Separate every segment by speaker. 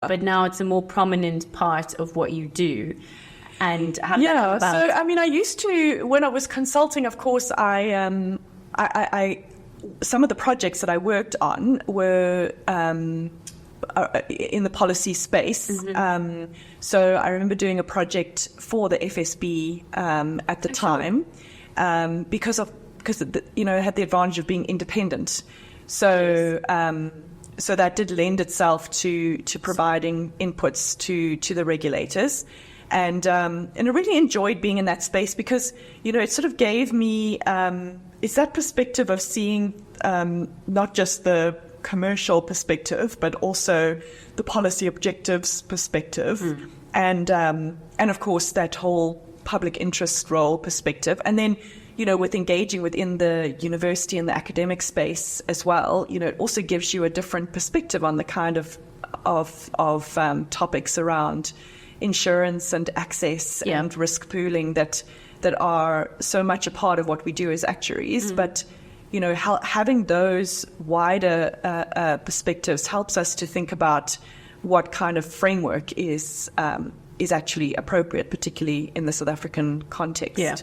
Speaker 1: but now it's a more prominent part of what you do. And how did that come about?
Speaker 2: So I mean, I used to, when I was consulting, of course, I some of the projects that I worked on were in the policy space.
Speaker 1: Mm-hmm.
Speaker 2: So I remember doing a project for the FSB at the time because it had the advantage of being independent. So so that did lend itself to providing inputs to the regulators. And I really enjoyed being in that space because, it sort of gave me, it's that perspective of seeing not just the commercial perspective, but also the policy objectives perspective. And of course, that whole public interest role perspective. And then, with engaging within the university and the academic space as well, it also gives you a different perspective on the kind of topics around insurance and access and risk pooling that are so much a part of what we do as actuaries. But, having those wider perspectives helps us to think about what kind of framework is actually appropriate, particularly in the South African context. Yeah.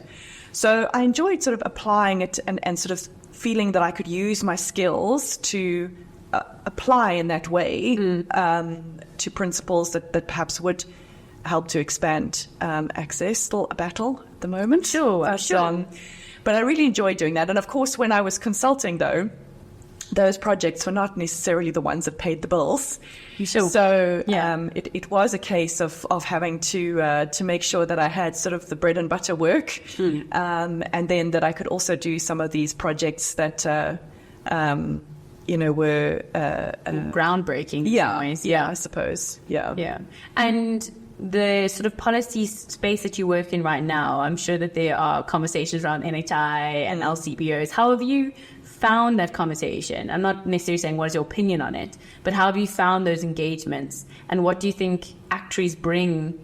Speaker 2: So I enjoyed sort of applying it and sort of feeling that I could use my skills to apply in that way to principles that perhaps would help to expand access. Still a battle at the moment.
Speaker 1: Sure.
Speaker 2: But I really enjoyed doing that. And of course, when I was consulting, though, those projects were not necessarily the ones that paid the bills.
Speaker 1: Sure.
Speaker 2: So it was a case of having to make sure that I had sort of the bread and butter work, and then that I could also do some of these projects that were
Speaker 1: groundbreaking.
Speaker 2: Yeah, I suppose. Yeah.
Speaker 1: And the sort of policy space that you work in right now, I'm sure that there are conversations around NHI and LCBOs. How have you found that conversation? I'm not necessarily saying what is your opinion on it, but how have you found those engagements? And what do you think actuaries bring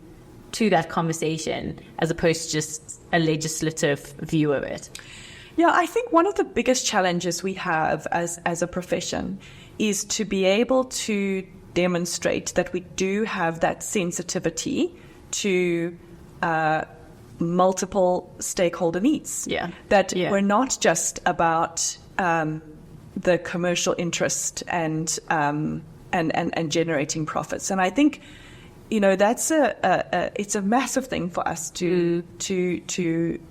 Speaker 1: to that conversation as opposed to just a legislative view of it?
Speaker 2: Yeah, I think one of the biggest challenges we have as a profession is to be able to demonstrate that we do have that sensitivity to multiple stakeholder needs. That we're not just about the commercial interest and generating profits. And I think that's it's a massive thing for us to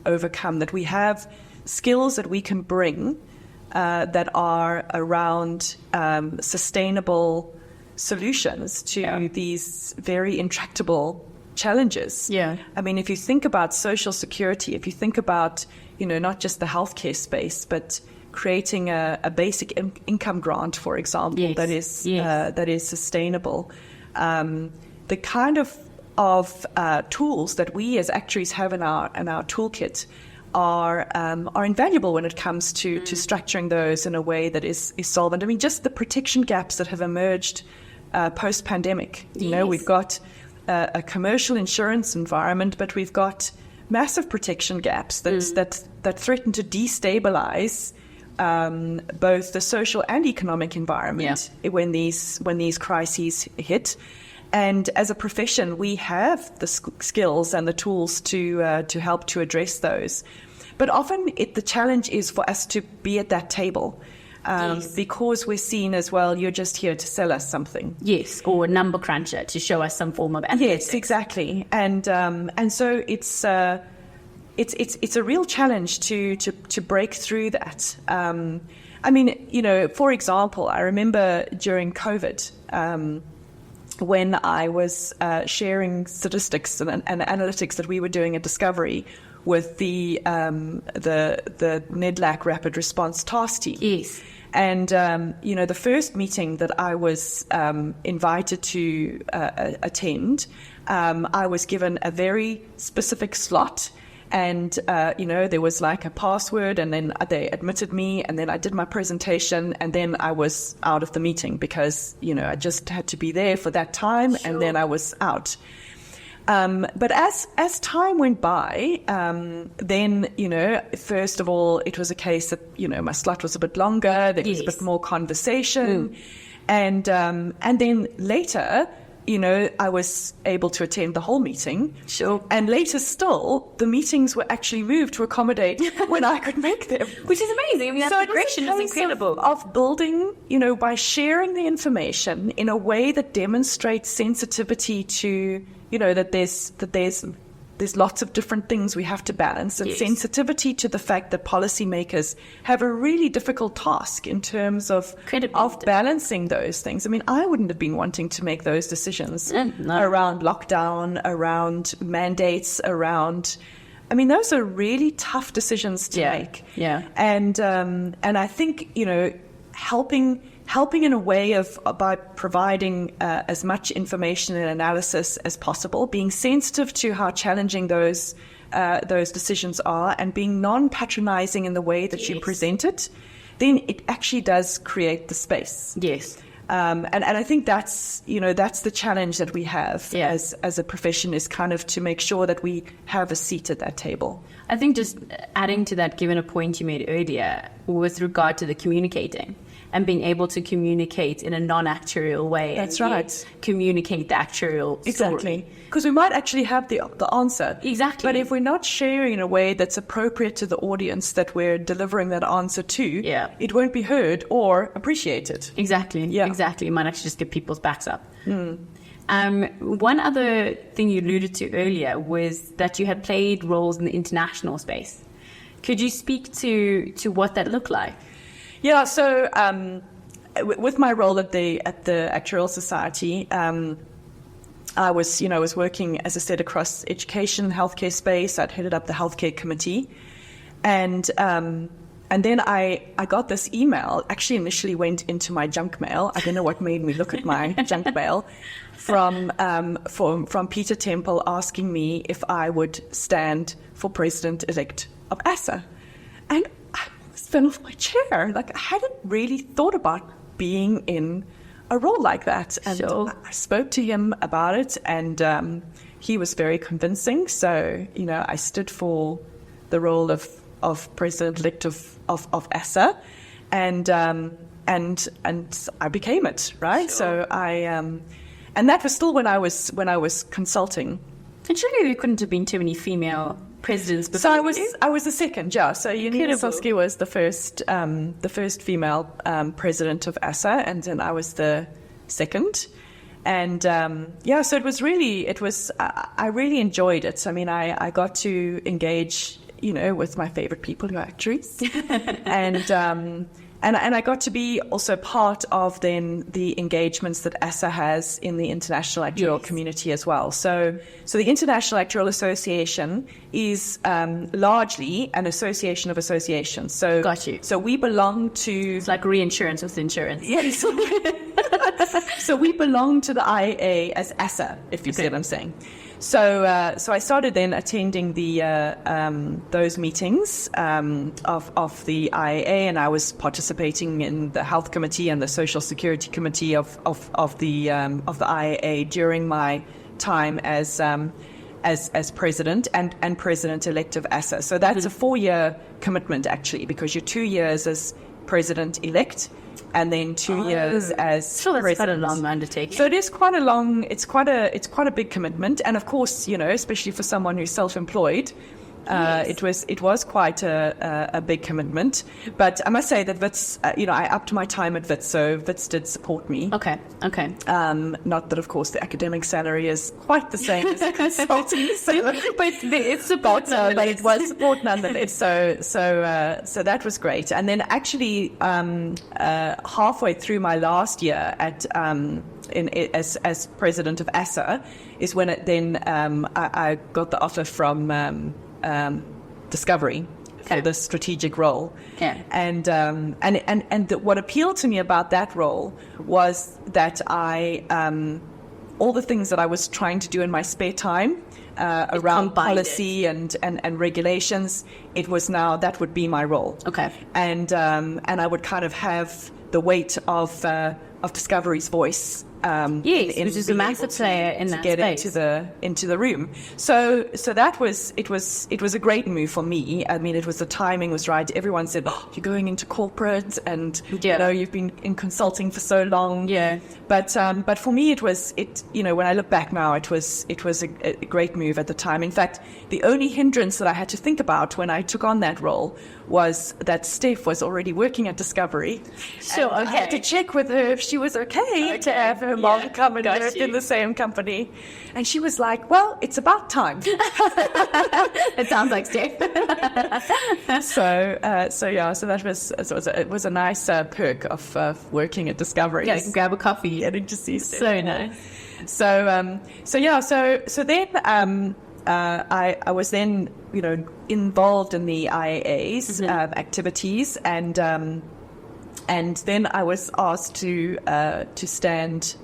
Speaker 2: overcome, that we have skills that we can bring that are around sustainable solutions to these very intractable challenges. I mean, if you think about social security, if you think about, not just the healthcare space, but creating a basic income grant, for example, that is sustainable, the kind of tools that we as actuaries have in our toolkit are invaluable when it comes to structuring those in a way that is solvent. I mean, just the protection gaps that have emerged post-pandemic. We've got a commercial insurance environment, but we've got massive protection gaps that threaten to destabilize both the social and economic environment when these crises hit. And as a profession, we have the skills and the tools to help to address those. But often the challenge is for us to be at that table because we're seen as, well, you're just here to sell us something.
Speaker 1: Yes, or a number cruncher to show us some form of analytics.
Speaker 2: Yes, exactly. And so it's a real challenge to break through that. I mean, for example, I remember during COVID, when I was sharing statistics and analytics that we were doing at Discovery with the NEDLAC Rapid Response Task Team.
Speaker 1: Yes.
Speaker 2: And, the first meeting that I was invited to attend, I was given a very specific slot. And, there was like a password, and then they admitted me, and then I did my presentation, and then I was out of the meeting because, I just had to be there for that time, and then I was out. But as time went by, then, first of all, it was a case that, my slot was a bit longer, there was a bit more conversation. And then later, I was able to attend the whole meeting.
Speaker 1: Sure.
Speaker 2: And later still, the meetings were actually moved to accommodate when I could make them.
Speaker 1: Which is amazing. I mean, that progression is incredible.
Speaker 2: Of building, by sharing the information in a way that demonstrates sensitivity to, that there's lots of different things we have to balance, and sensitivity to the fact that policymakers have a really difficult task in terms of balancing those things. I mean, I wouldn't have been wanting to make those decisions around lockdown, around mandates, those are really tough decisions to make.
Speaker 1: Yeah.
Speaker 2: And I think, helping in a way by providing as much information and analysis as possible, being sensitive to how challenging those decisions are, and being non-patronizing in the way that you present it, then it actually does create the space.
Speaker 1: Yes.
Speaker 2: And I think that's the challenge that we have as a profession, is kind of to make sure that we have a seat at that table.
Speaker 1: I think just adding to that, given a point you made earlier with regard to the communicating and being able to communicate in a non-actuarial way.
Speaker 2: That's right.
Speaker 1: Communicate the actuarial story.
Speaker 2: Exactly. Because we might actually have the answer.
Speaker 1: Exactly.
Speaker 2: But if we're not sharing in a way that's appropriate to the audience that we're delivering that answer to, it won't be heard or appreciated.
Speaker 1: Exactly. Yeah. Exactly. It might actually just get people's backs up. One other thing you alluded to earlier was that you had played roles in the international space. Could you speak to what that looked like?
Speaker 2: Yeah, so with my role at the Actuarial Society, I was working, as I said, across education, healthcare space. I'd headed up the healthcare committee, and then I got this email. Actually, initially went into my junk mail. I don't know what made me look at my junk mail from Peter Temple asking me if I would stand for president-elect of ASSA, and fell off my chair. Like, I hadn't really thought about being in a role like that. And I spoke to him about it, and he was very convincing. So, I stood for the role of president-elect of ASSA, and I became it, right?
Speaker 1: Sure.
Speaker 2: So and that was still when I was consulting.
Speaker 1: And surely there couldn't have been too many female presidents before.
Speaker 2: So I was the second, yeah. So Yanina Sosky was the first female president of ASSA, and then I was the second. And so I really enjoyed it. I mean, I got to engage, with my favorite people who are actuaries, and I got to be also part of then the engagements that ASSA has in the international actuarial community as well. So the International Actuarial Association is largely an association of associations. So
Speaker 1: got you.
Speaker 2: So we belong to...
Speaker 1: It's like reinsurance with insurance.
Speaker 2: Yes. So we belong to the IAA as ASSA, if you see what I'm saying. So I started then attending those meetings of the IAA, and I was participating in the health committee and the social security committee of the IAA during my time as president and president-elect of ASSA. So that's a 4-year commitment, actually, because you're 2 years as president-elect and then 2 years as
Speaker 1: sure, that's
Speaker 2: president.
Speaker 1: quite a long undertaking.
Speaker 2: So it is quite a long. It's quite a big commitment, and of course, especially for someone who's self-employed, it was quite a big commitment. But I must say that Wits, I upped my time at Wits, so Wits did support me.
Speaker 1: Okay.
Speaker 2: Not that, of course, the academic salary is quite the same as the consulting,
Speaker 1: but it's support.
Speaker 2: But it was support nonetheless. So that was great. And then actually, halfway through my last year as president of ASSA is when I got the offer from Discovery for the strategic role.
Speaker 1: Yeah.
Speaker 2: And what appealed to me about that role was that all the things that I was trying to do in my spare time around policy and regulations, it was now that would be my role.
Speaker 1: Okay.
Speaker 2: And I would kind of have the weight of Discovery's voice
Speaker 1: Yes, which is a massive player in that
Speaker 2: get
Speaker 1: space.
Speaker 2: into the room. So that was it was a great move for me. I mean, the timing was right. Everyone said, "Oh, you're going into corporate, and you've been in consulting for so long."
Speaker 1: Yeah.
Speaker 2: But for me, when I look back now, it was a great move at the time. In fact, the only hindrance that I had to think about when I took on that role was that Steph was already working at Discovery.
Speaker 1: So
Speaker 2: I had to check with her if she was okay to have her mom come and work in the same company. And she was like, well, it's about time.
Speaker 1: It sounds like Steph.
Speaker 2: So it was a nice perk of working at Discovery.
Speaker 1: Yeah, you can grab a coffee.
Speaker 2: Getting to see Steph.
Speaker 1: So nice.
Speaker 2: So then I was then involved in the IAA's activities, and then I was asked to stand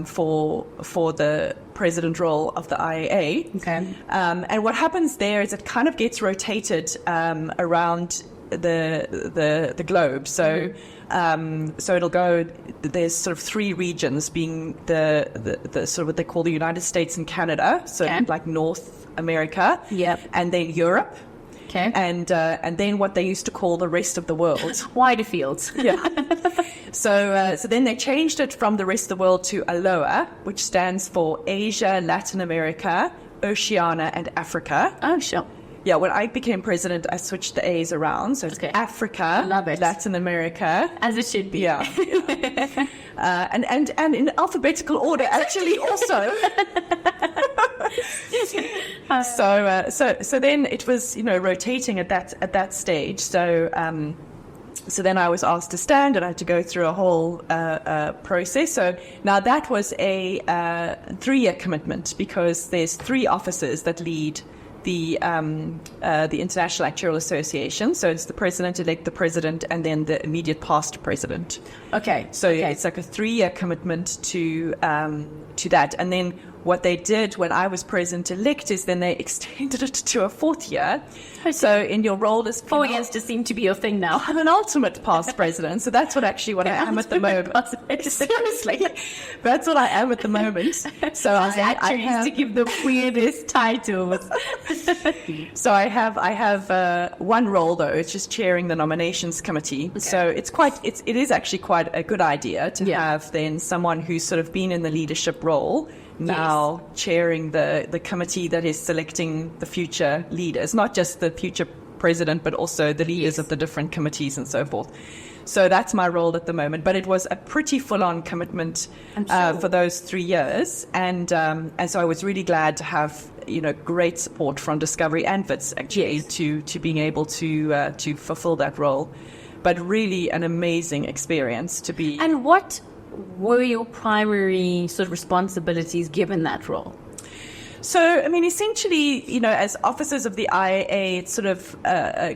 Speaker 2: for the president role of the IAA.
Speaker 1: Okay.
Speaker 2: And what happens there is it kind of gets rotated around the globe. So so it'll go. There's sort of three regions, being the sort of what they call the United States and Canada. So like North America.
Speaker 1: Yep.
Speaker 2: And then Europe.
Speaker 1: Okay.
Speaker 2: And then what they used to call the rest of the world.
Speaker 1: Wider fields.
Speaker 2: Yeah. So then they changed it from the rest of the world to ALOA, which stands for Asia, Latin America, Oceania, and Africa.
Speaker 1: Oh, sure.
Speaker 2: Yeah, when I became president, I switched the A's around. So it's Africa,
Speaker 1: love it.
Speaker 2: Latin America.
Speaker 1: As it should be.
Speaker 2: Yeah. And in alphabetical order, actually, also. So then it was, rotating at that stage. So then I was asked to stand, and I had to go through a whole process. So now that was a 3-year commitment, because there's 3 officers that lead the International Actuarial Association. So it's the president-elect, the president, and then the immediate past president.
Speaker 1: Okay.
Speaker 2: So it's like a 3-year commitment to that. And then what they did when I was president-elect is then they extended it to a 4th year. So in your role as
Speaker 1: 4 years just seem to be your thing now.
Speaker 2: I'm an ultimate past president, so that's what I am at the moment. Seriously, that's what I am at the moment. So I have
Speaker 1: to give the weirdest titles.
Speaker 2: So I have one role though. It's just chairing the nominations committee. Okay. So it is actually quite a good idea to have then someone who's sort of been in the leadership role now chairing the committee that is selecting the future leaders, not just the future president, but also the leaders of the different committees and so forth. So that's my role at the moment. But it was a pretty full-on commitment for those 3 years, and so I was really glad to have great support from Discovery and Wits actually to being able to fulfill that role. But really an amazing experience to be.
Speaker 1: And what were your primary sort of responsibilities given that role?
Speaker 2: So, I mean, essentially, as officers of the IAA, it's sort of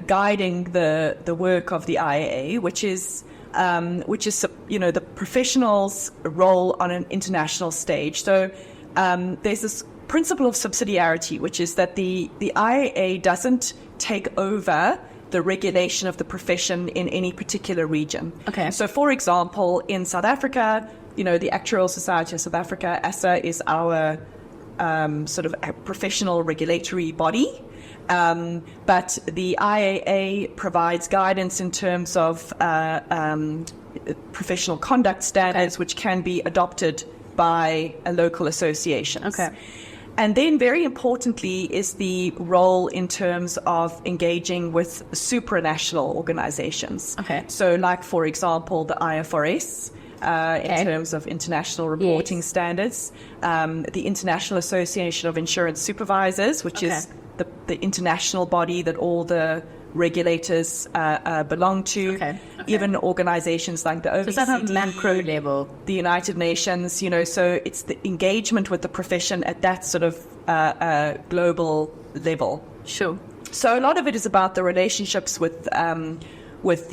Speaker 2: guiding the work of the IAA, which is the professionals' role on an international stage. So, there's this principle of subsidiarity, which is that the IAA doesn't take over the regulation of the profession in any particular region. Okay. So, for example, in South Africa, the Actuarial Society of South Africa, ASSA, is our sort of a professional regulatory body. But the IAA provides guidance in terms of professional conduct standards, which can be adopted by a local association. Okay. And then very importantly is the role in terms of engaging with supranational organizations. Okay. So like, for example, the IFRS, in terms of international reporting standards, the International Association of Insurance Supervisors, which is the international body that all the regulators belong to, even organizations like the OECD,
Speaker 1: so is that on macro level,
Speaker 2: the United Nations, so it's the engagement with the profession at that sort of global level.
Speaker 1: Sure.
Speaker 2: So a lot of it is about the relationships with with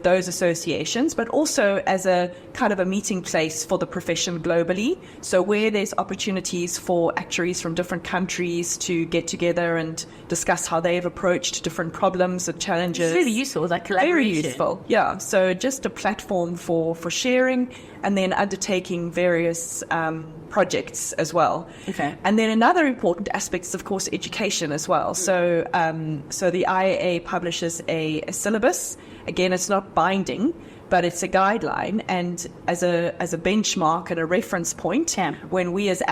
Speaker 2: those associations, but also as a kind of a meeting place for the profession globally. So where there's opportunities for actuaries from different countries to get together and discuss how they've approached different problems and challenges.
Speaker 1: It's really useful, that collaboration.
Speaker 2: Very useful, yeah. So just a platform for sharing, and then undertaking various projects as well.
Speaker 1: Okay.
Speaker 2: And then another important aspect is, of course, education as well. So the IAA publishes a syllabus. Again, it's not binding, but it's a guideline, and as a benchmark and a reference point,
Speaker 1: Yeah.
Speaker 2: when we as